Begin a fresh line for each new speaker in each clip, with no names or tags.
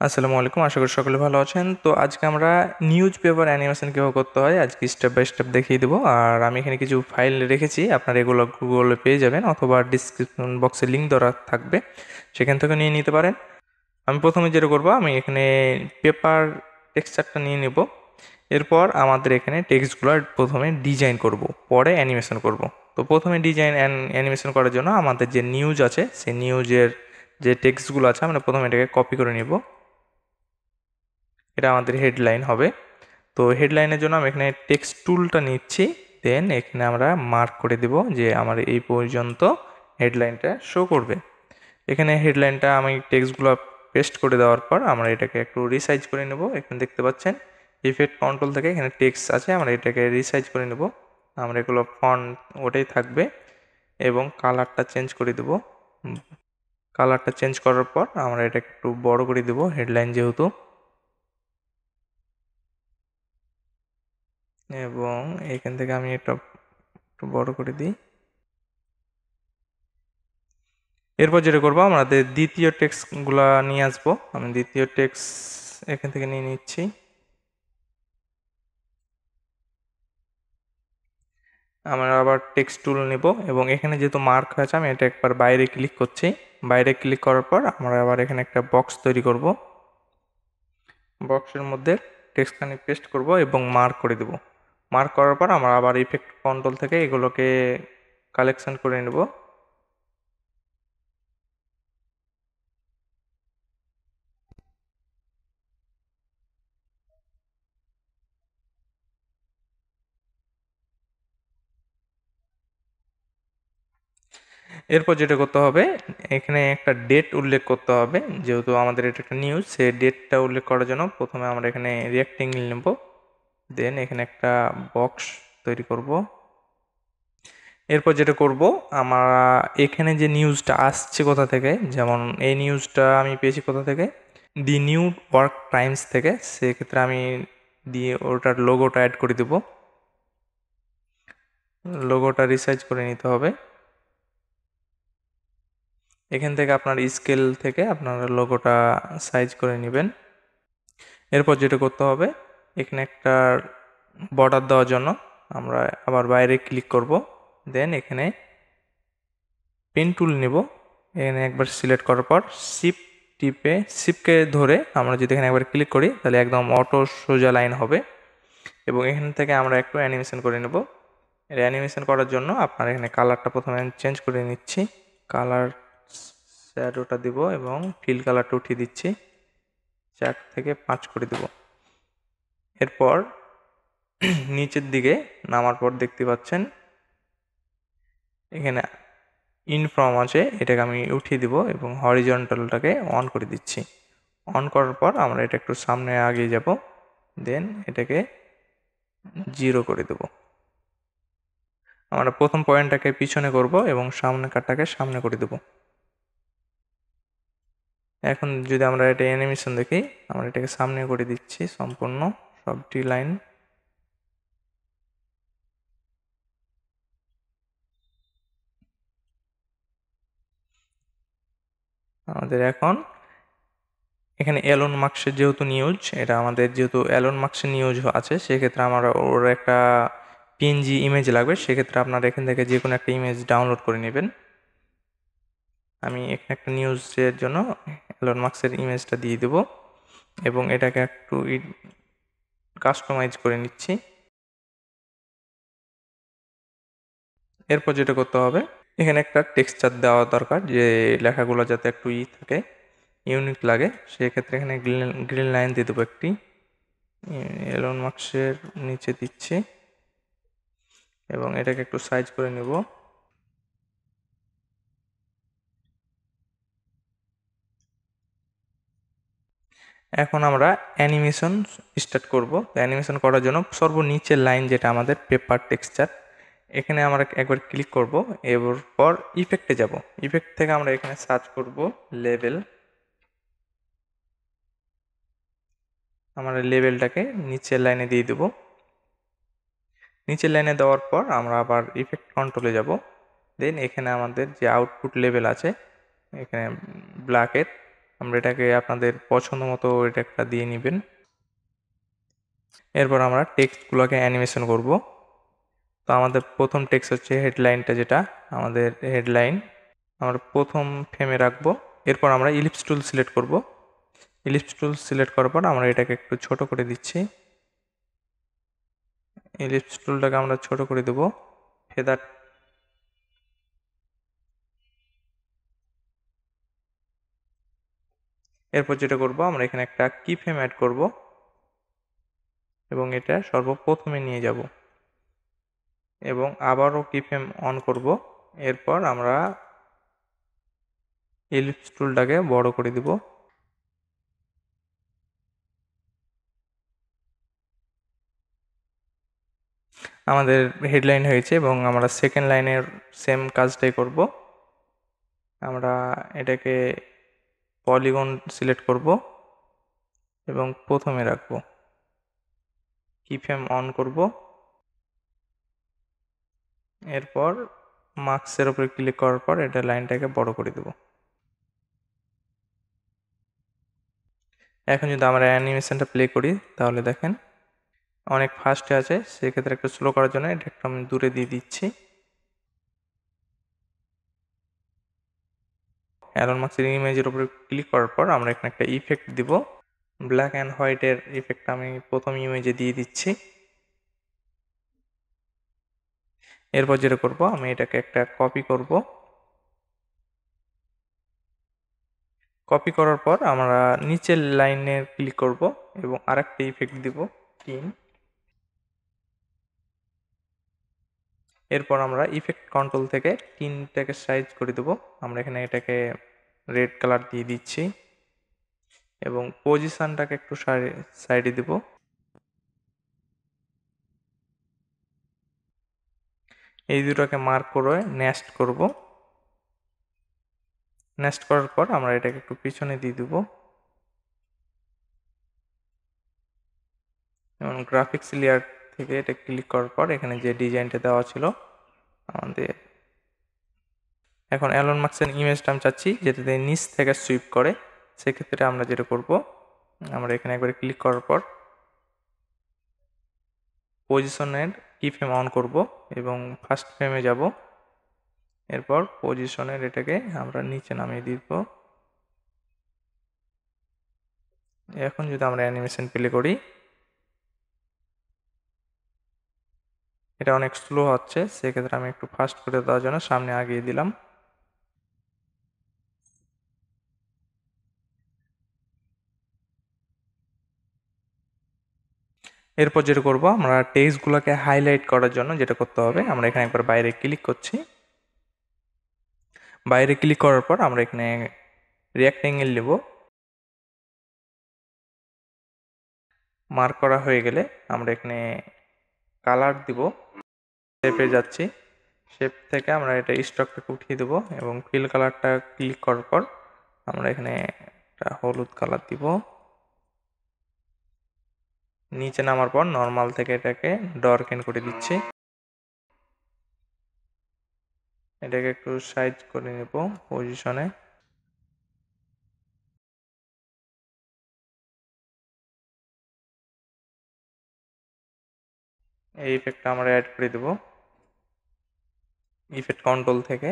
আসসালামু আলাইকুম, আশা করি সকলে ভালো আছেন। তো আজকে আমরা নিউজ পেপার অ্যানিমেশন কীভাবে করতে হয় আজকে স্টেপ বাই স্টেপ দেখিয়ে দেবো। আর আমি এখানে কিছু ফাইল রেখেছি, আপনারা এগুলো গুগলে পেয়ে যাবেন অথবা ডিসক্রিপশন বক্সে লিঙ্ক দেওয়া থাকবে, সেখান থেকে নিয়ে নিতে পারেন। আমি প্রথমে যেটা করবো, আমি এখানে পেপার টেক্সচারটা নিয়ে নেব। এরপর আমাদের এখানে টেক্সটগুলো প্রথমে ডিজাইন করব, পরে অ্যানিমেশন করব। তো প্রথমে ডিজাইন অ্যানিমেশন করার জন্য আমাদের যে নিউজ আছে সেই নিউজের যে টেক্সটগুলো আছে আমরা প্রথমে এটাকে কপি করে নেব। এটা আমাদের হেডলাইন হবে। তো হেডলাইনের জন্য আমি এখানে টেক্সট টুলটা নিচ্ছি, দেন এখানে আমরা মার্ক করে দেব যে আমার এই পর্যন্ত হেডলাইনটা শো করবে। এখানে হেডলাইনটা আমি টেক্সটগুলো পেস্ট করে দেওয়ার পর আমরা এটাকে একটু রিসাইজ করে নেব। এখানে দেখতে পাচ্ছেন ইফেক্ট কন্ট্রোল থেকে এখানে টেক্সট আছে, আমরা এটাকে রিসাইজ করে নেব। আমরা এগুলো ফন্ট ওটাই থাকবে এবং কালারটা চেঞ্জ করে দেব। কালারটা চেঞ্জ করার পর আমরা এটাকে একটু বড় করে দেব, হেডলাইন যেহেতু। এবং এখান থেকে আমি এটা একটু বড় করে দিই। এরপর যেটা করবো, আমাদের দ্বিতীয় টেক্সটগুলো নিয়ে আসবো। আমি দ্বিতীয় টেক্সট এখান থেকে নিয়ে নিচ্ছি। আমরা আবার টেক্সট টুল নেব এবং এখানে যেহেতু মার্ক আছে আমি এটা একবার বাইরে ক্লিক করছি। বাইরে ক্লিক করার পর আমরা আবার এখানে একটা বক্স তৈরি করব। বক্সের মধ্যে টেক্সটখানি পেস্ট করব এবং মার্ক করে দেব। মার্ক করার পর আমরা আবার ইফেক্ট কন্ট্রোল থেকে এগুলোকে কালেকশন করে নেব। এরপর যেটা করতে হবে, এখানে একটা ডেট উল্লেখ করতে হবে, যেহেতু আমাদের এটা একটা নিউজ, সেই ডেটটা উল্লেখ করার জন্য প্রথমে আমরা এখানে রেক্টেঙ্গেল নেব, দেন এখানে একটা বক্স তৈরি করব। এরপর যেটা করব, আমরা এখানে যে নিউজটা আসছে কোথা থেকে, যেমন এই নিউজটা আমি পেয়েছি কোথা থেকে, দি নিউ ইয়র্ক টাইমস থেকে, সেক্ষেত্রে আমি দিয়ে ওটার লোগোটা অ্যাড করে দেব। লোগোটা রিসাইজ করে নিতে হবে। এখান থেকে আপনার স্কেল থেকে আপনারা লোগোটা সাইজ করে নেবেন। এরপর যেটা করতে হবে, এখানে একটা বর্ডার দেওয়ার জন্য আমরা আবার বাইরে ক্লিক করব, দেন এখানে পেন টুল নেব। এখানে একবার সিলেক্ট করার পর শিফট টিপে শিফটকে ধরে আমরা যদি এখানে একবার ক্লিক করি তাহলে একদম অটো সোজা লাইন হবে। এবং এখান থেকে আমরা একটু অ্যানিমেশন করে নেব। এর অ্যানিমেশন করার জন্য আপনার এখানে কালারটা প্রথমে চেঞ্জ করে নিচ্ছি। কালার শ্যাডোটা দিব এবং ফিল কালারটা উঠিয়ে দিচ্ছি, 4 থেকে 5 করে দেব। এরপর নিচের দিকে নামার পর দেখতে পাচ্ছেন এখানে ইনফ্রম আছে, এটাকে আমি উঠিয়ে দিব এবং হরিজন্টালটাকে অন করে দিচ্ছি। অন করার পর আমরা এটা একটু সামনে আগিয়ে যাব, দেন এটাকে 0 করে দেব। আমরা প্রথম পয়েন্টটাকে পিছনে করব এবং সামনেকারটাকে সামনে করে দেব। এখন যদি আমরা এটা অ্যানিমেশন দেখি, আমরা এটাকে সামনে করে দিচ্ছি সম্পূর্ণ সবটি লাইন। আমাদের এখন এখানে এলন মাস্কের যেহেতু নিউজ, এটা আমাদের যেহেতু এলন মাস্কের নিউজ আছে, সেক্ষেত্রে আমার ওর একটা পিএনজি ইমেজ লাগবে। সেক্ষেত্রে আপনারা এখান থেকে যে কোনো একটা ইমেজ ডাউনলোড করে নেবেন। আমি এখানে একটা নিউজের জন্য এলন মাস্কের ইমেজটা দিয়ে দেব এবং এটাকে একটু কাস্টমাইজ করে নিচ্ছি। এরপর যেটা করতে হবে, এখানে একটা টেক্সচার দেওয়া দরকার, যে লেখাগুলো যাতে একটু থাকে, ইউনিক লাগে। সেক্ষেত্রে এখানে গ্রিন লাইন দিয়ে দেবো একটি, এলন মাস্কের নিচে দিচ্ছি এবং এটাকে একটু সাইজ করে নেব। এখন আমরা অ্যানিমেশন স্টার্ট করব। অ্যানিমেশন করার জন্য সর্বনিচের লাইন যেটা আমাদের পেপার টেক্সচার, এখানে আমরা একবার ক্লিক করব। এরপর ইফেক্টে যাব। ইফেক্ট থেকে আমরা এখানে সার্চ করব লেভেল। আমরা লেভেলটাকে নিচের লাইনে দিয়ে দেব। নিচের লাইনে দেওয়ার পর আমরা আবার ইফেক্ট কন্ট্রোলে যাব। দেন এখানে আমাদের যে আউটপুট লেভেল আছে এখানে ব্ল্যাকের, আমরা এটাকে আপনাদের পছন্দ মতো এটা একটা দিয়ে নেবেন। এরপর আমরা টেক্সটগুলোকে অ্যানিমেশন করব। তো আমাদের প্রথম টেক্সট হচ্ছে হেডলাইনটা, যেটা আমাদের হেডলাইন আমরা প্রথম ফ্রেমে রাখবো। এরপর আমরা ইলিপস টুল সিলেক্ট করব। ইলিপস টুল সিলেক্ট করার পর আমরা এটাকে একটু ছোট করে দিচ্ছি। ইলিপস টুলটাকে আমরা ছোট করে দেব। ফেদার এরপর যেটা করব, আমরা এখানে একটা কি ফ্রেম অ্যাড করব এবং এটা সর্বপ্রথমে নিয়ে যাব এবং আবারও কি ফ্রেম অন করব। এরপর আমরা ইলিপস টুলটাকে বড় করে দিব। আমাদের হেডলাইন হয়েছে এবং আমরা সেকেন্ড লাইনের সেম কাজটাই করব। আমরা এটাকে পলিগন সিলেক্ট করব এবং প্রথমে রাখব, কি ফ্রেম অন করব। এরপর মার্কসের উপরে ক্লিক করার পর এটা লাইনটাকে বড় করে দেব। এখন যদি আমরা অ্যানিমেশনটা প্লে করি তাহলে দেখেন অনেক ফাস্টে আছে, সেক্ষেত্রে একটু স্লো করার জন্য এটা একটু আমি দূরে দিয়ে দিচ্ছি। অ্যারন মার্কসের ইমেজের উপরে ক্লিক করার পর আমরা এখানে একটা ইফেক্ট দিব। ব্ল্যাক অ্যান্ড হোয়াইটের ইফেক্টটা আমি প্রথম ইমেজে দিয়ে দিচ্ছি। এরপর যেটা করব, আমি এটাকে একটা কপি করব। কপি করার পর আমরা নিচের লাইনে ক্লিক করব এবং আরেকটা ইফেক্ট দিব, টিন। এরপর আমরা ইফেক্ট কন্ট্রোল থেকে টিনটাকে সাইজ করে দেব। আমরা এখানে এটাকে রেড কালার দিয়ে দিচ্ছি এবং পজিশনটাকে একটু সাইডে দিব। এই দুটোকে মার্ক করে নেস্ট করব। নেক্সট করার পর আমরা এটাকে একটু পিছনে দিয়ে দেব এবং গ্রাফিক্স লেয়ার থেকে এটা ক্লিক করার পর এখানে যে ডিজাইনটা দেওয়া ছিল আমাদের, এখন অ্যালন মার্কসের ইমেজটা আমি চাচ্ছি যেটাতে নিচ থেকে সুইপ করে। সেক্ষেত্রে আমরা যেটা করব, আমরা এখানে একবারে ক্লিক করার পর পজিশনের কি ফ্রেম অন করব এবং ফার্স্ট ফ্রেমে যাব। এরপর পজিশনের এটাকে আমরা নিচে নামিয়ে দিব। এখন যদি আমরা অ্যানিমেশন প্লে করি, এটা অনেক স্লো হচ্ছে, সেক্ষেত্রে আমি একটু ফাস্ট করে দেওয়ার জন্য সামনে আগিয়ে দিলাম। এরপর যেটা করব, আমরা টেক্সটগুলোকে হাইলাইট করার জন্য যেটা করতে হবে, আমরা এখানে একবার বাইরে ক্লিক করছি। বাইরে ক্লিক করার পর আমরা এখানে রেক্ট্যাঙ্গেল নেব। মার্ক করা হয়ে গেলে আমরা এখানে কালার দিব। শেপে যাচ্ছি, শেপ থেকে আমরা এটা স্টকটাকে উঠিয়ে দেবো এবং ফিল কালারটা ক্লিক করার পর আমরা এখানে একটা হলুদ কালার দিব। নিচে নামার পর নর্মাল থেকে এটাকে ডার্কেন করে দিচ্ছি। এটাকে একটু সাইজ করে নেব পজিশনে। এই ইফেক্টটা আমরা অ্যাড করে দেব ইফেক্ট কন্ট্রোল থেকে।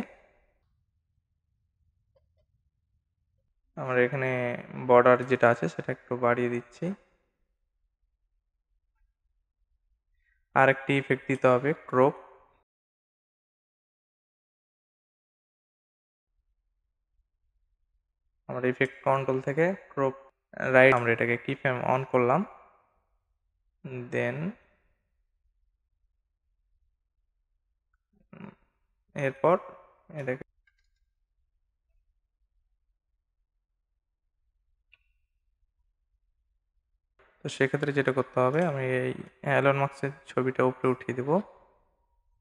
আমরা এখানে বর্ডার যেটা আছে সেটা একটু বাড়িয়ে দিচ্ছি। আর একটি ইফেক্ট দিতে হবে, ক্রপ। আমরা ইফেক্ট কন্ট্রোল থেকে ক্রপ রাইট, আমরা এটাকে কি ফ্রেম অন করলাম। দেন এরপর এটাকে তো সেক্ষেত্রে যেটা করতে হবে, আমি এই অ্যালন মার্কসের ছবিটা উপরে উঠিয়ে দেব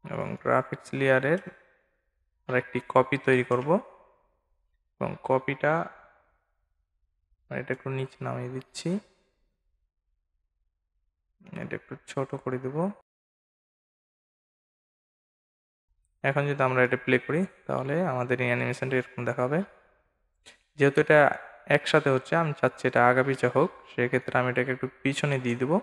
এবং গ্রাফিক্স লেয়ারের আর একটি কপি তৈরি করব এবং কপিটা এটা একটু নিচে নামিয়ে দিচ্ছি। এটা একটু ছোট করে দেব। এখন যদি আমরা এটা প্লে করি তাহলে আমাদের এই অ্যানিমেশনটা এরকম দেখাবে। যেহেতু এটা একসাথে হচ্ছে, আমি চাচ্ছি এটা আগা পিছা হোক, সেক্ষেত্রে আমি এটাকে একটু পিছনে দিয়ে দেবো।